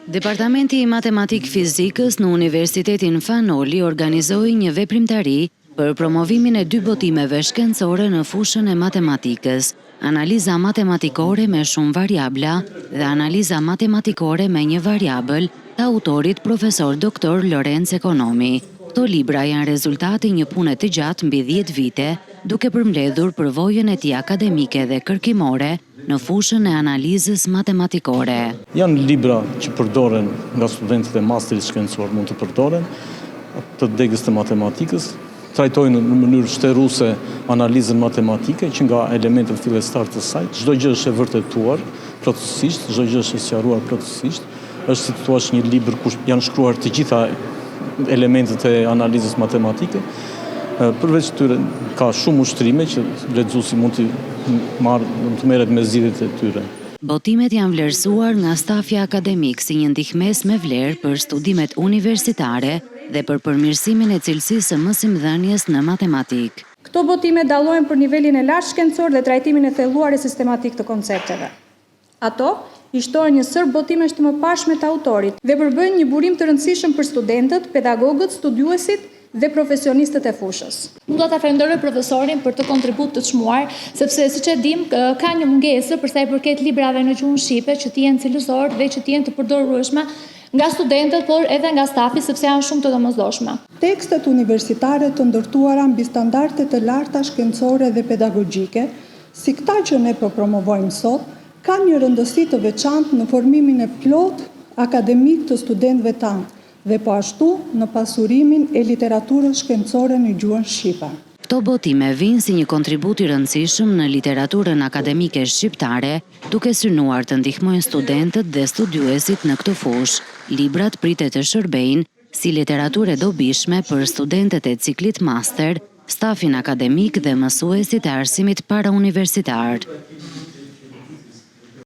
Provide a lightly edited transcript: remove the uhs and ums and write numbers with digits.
Departamenti i Matematik-Fizikës në Universitetin Fanoli organizoi një veprimtari për promovimin e 2 botimeve shkencore në fushën e matematikës, analiza matematikore me shumë variabla dhe analiza matematikore me një variabël të autorit profesor doktor Lorenz Ekonomi. Këto libra janë rezultati një pune të gjatë mbi 10 vite, duke përmbledhur përvojën e tij akademike dhe kërkimore në fushën e analizës matematikore. Janë libra që përdoren nga studentët e masterit shkencor, mund të përdoren të degës të matematikës, trajtojnë në mënyrë shtërruese analizën matematike që nga elementet fillestar të saj, çdo gjë është e vërtetuar plotësisht, çdo gjë është e sqaruar plotësisht. Është si thua një libër ku janë shkruar të gjitha elementet e analizës matematike. Përveç tyre ka shumë ushtrime që lexuesi mund të merret me zgjidhjet e tyre. Botimet janë vlerësuar nga stafi akademik si një ndihmës me vlerë për studimet universitare dhe për përmirësimin e cilësisë së mësimdhënies në matematikë. Këto botime dallohen për nivelin e lartë shkencor dhe trajtimin e thelluar e sistematik të koncepteve. Ato i shtojnë një sër botimesh të mëparshme të autorit dhe përbëjnë një burim të rëndësishëm për studentët, pedagogët, studiuesit dhe profesionistët e fushës. Unë do ta falenderoj profesorin për të kontribut të çmuar, sepse siç e dim ka një mungesë për sa i përket librave në gjuhën shqipe që të jenë cilësor dhe që të jenë të përdorueshme nga studentët, por edhe nga stafi, sepse janë shumë të domosdoshme. Tekstet universitare të ndërtuara mbi standarde të larta shkencore dhe pedagogjike, si këta që ne po promovojmë sot, kanë një rëndësi të veçantë në formimin e plot akademik të studentëve tanë dhe po ashtu në pasurimin e literaturës shkencore në gjuhën shqipe. Këto botime vijnë si një kontribut i rëndësishëm në literaturën akademike shqiptare, duke synuar të ndihmojnë studentët dhe studiuesit në këtë fushë. Librat pritet të shërbejnë si literaturë e dobishme për studentët e ciklit master, stafin akademik dhe mësuesit e arsimit parauniversitar.